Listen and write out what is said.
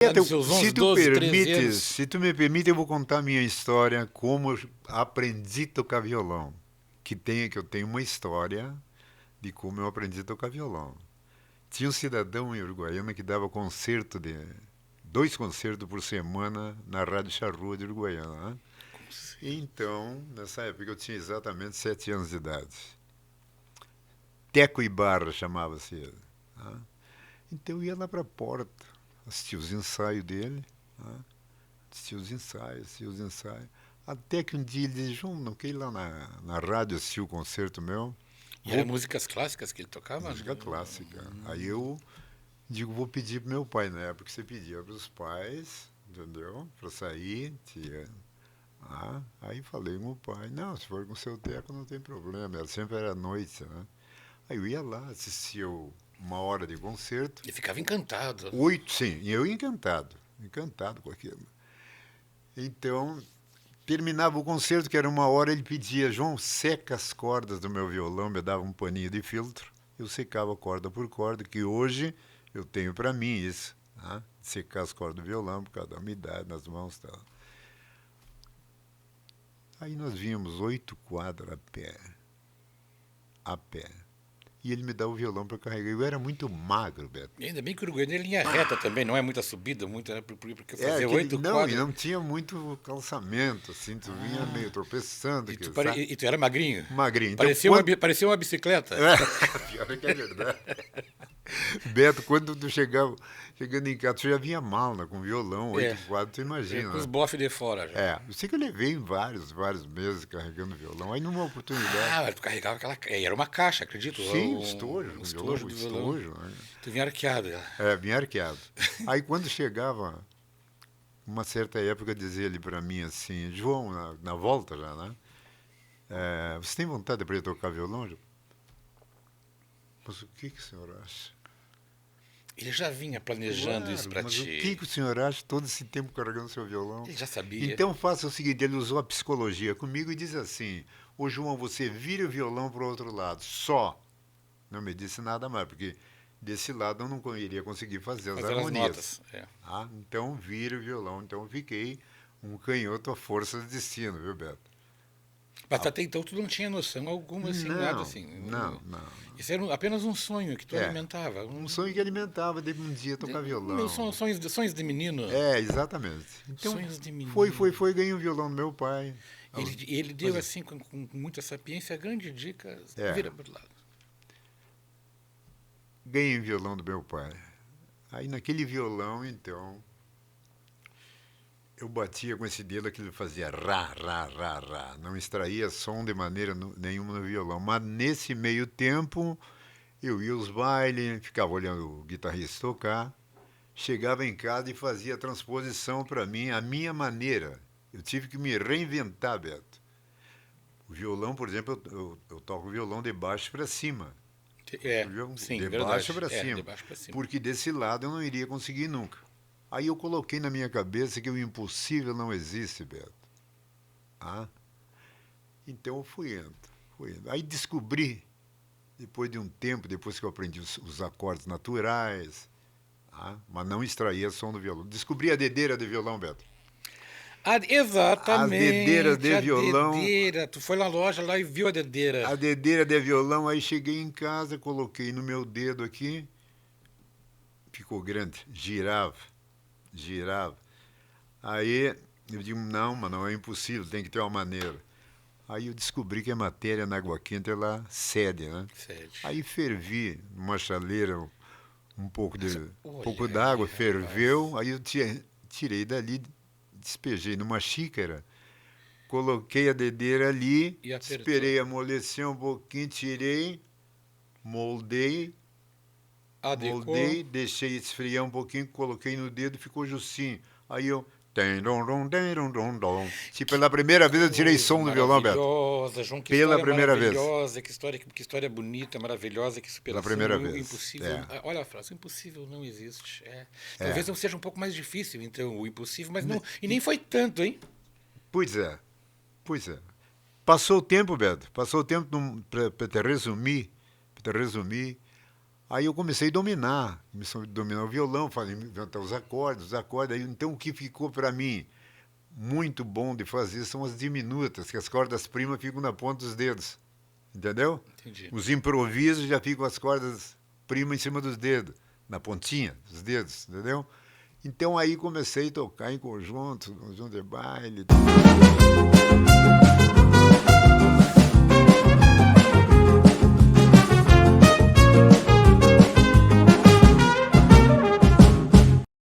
Lá nos seus Se 11, tu 12, 13 permites, anos. se tu me permite, eu vou contar a minha história, como eu aprendi a tocar violão. Que eu tenho uma história de como eu aprendi a tocar violão. Tinha um cidadão em Uruguaiana que dava dois concertos por semana na Rádio Charrua de Uruguaiana, né? Então, nessa época eu tinha exatamente 7 anos de idade. Teco Ibarra chamava-se ele, né? Então eu ia lá para a porta, assistia os ensaios dele, né? Assistia os ensaios. Até que um dia ele disse, João, não quer ir lá na rádio assistir o concerto meu? E eram Vou músicas clássicas que ele tocava? música clássica. Aí eu digo, vou pedir pro meu pai, na época que você pedia para os pais, entendeu? Para sair, tia. Aí falei com o pai, não, se for com seu teco não tem problema, ela sempre era à noite, né? Aí eu ia lá, assistia uma hora de concerto, Ele ficava encantado. oito, sim, e eu encantado com aquilo. Então, terminava o concerto, que era uma hora, ele pedia, João, seca as cordas do meu violão, me dava um paninho de filtro, eu secava corda por corda, que hoje eu tenho para mim isso, né? Secar as cordas do violão por causa da umidade nas mãos e tal. Aí nós vínhamos 8 quadras a pé. E ele me dá o violão para carregar. Eu era muito magro, Beto. E ainda bem que o Uruguai é linha reta também, não é muita subida, muito, né? Porque É, fazer 8 não, e quadras. não tinha muito calçamento, assim, tu vinha meio tropeçando, sabe? E tu era magrinho? Magrinho. Então, Parecia uma bicicleta. pior é que é verdade. Beto, quando tu chegando em casa, tu já vinha mal, né, com violão, É, 8 quadros, tu imagina, com os né? bofes de fora já. Eu sei que eu levei vários meses carregando violão. Aí numa oportunidade, Ah, tu carregava aquela. Era uma caixa, acredito. sim, Um violão, estojo de violão. estojo, né? Tu vinha arqueado. Bem arqueado. Aí quando chegava uma certa época, dizia ele para mim assim, João, na volta já, né? Você tem vontade de aprender a tocar violão, João? Mas o que o senhor acha? Ele já vinha planejando isso Claro, pra mas o ti. que o senhor acha todo esse tempo carregando seu violão? Ele já sabia. Então faça o seguinte, ele usou a psicologia comigo e diz assim, ô João, você vira o violão para o outro lado, só. Não me disse nada mais, porque desse lado eu não iria conseguir fazer as Fazer as harmonias. notas. É. Então vira o violão, então eu fiquei um canhoto à força do destino, viu, Beto? Mas até então tu não tinha noção alguma, assim, nada assim. Não. Isso era apenas um sonho que tu É, alimentava. um sonho que alimentava de um dia tocar violão. Sonhos de menino. Exatamente. Então, Sonhos de menino. foi, ganhei um violão do meu pai. Ele deu, assim, com muita sapiência, a grande dica, É. vira pro lado. Ganhei um violão do meu pai. Aí naquele violão, então, eu batia com esse dedo que ele fazia rá, rá, rá, rá. Não extraía som de maneira nenhuma no violão. Mas nesse meio tempo, eu ia aos bailes, ficava olhando o guitarrista tocar, chegava em casa e fazia a transposição para mim, a minha maneira. Eu tive que me reinventar, Beto. O violão, por exemplo, eu toco o violão de baixo para cima. Sim, De verdade. baixo para cima. De baixo para cima. Porque desse lado eu não iria conseguir nunca. Aí eu coloquei na minha cabeça que o impossível não existe, Beto. Então eu fui indo. Aí descobri, depois de um tempo, depois que eu aprendi os acordes naturais, mas não extraía som do violão. Descobri a dedeira de violão, Beto. Exatamente. As dedeiras de violão. Dedeira. Tu foi na loja lá e viu a dedeira. A dedeira de violão, aí cheguei em casa, coloquei no meu dedo aqui, ficou grande, girava. Aí eu digo, não, mas não é impossível, tem que ter uma maneira. Aí eu descobri que a matéria na água quente, ela cede, né? Cede. Aí fervi numa chaleira um pouco Olha d'água, aí, ferveu, aí eu tirei dali, despejei numa xícara, coloquei a dedeira ali, E apertou. esperei amolecer um pouquinho, tirei, moldei, deixei esfriar um pouquinho, coloquei no dedo, ficou justinho. Aí eu... Se pela primeira vez eu tirei som do violão, Beto. Maravilhosa, João, que Pela história primeira vez. maravilhosa, que história bonita, maravilhosa, que superação. Pela primeira vez. Impossível. Olha a frase, o impossível não existe. Talvez não seja um pouco mais difícil, então, o impossível, mas não. E nem foi tanto, hein? Pois é. Passou o tempo, Beto. Passou o tempo para te resumir. Aí eu comecei a dominar o violão, falei, inventar os acordes. Aí, então, o que ficou para mim muito bom de fazer são as diminutas, que as cordas primas ficam na ponta dos dedos, entendeu? Entendi. Os improvisos já ficam as cordas primas em cima dos dedos, na pontinha dos dedos, entendeu? Então aí comecei a tocar em conjunto de baile.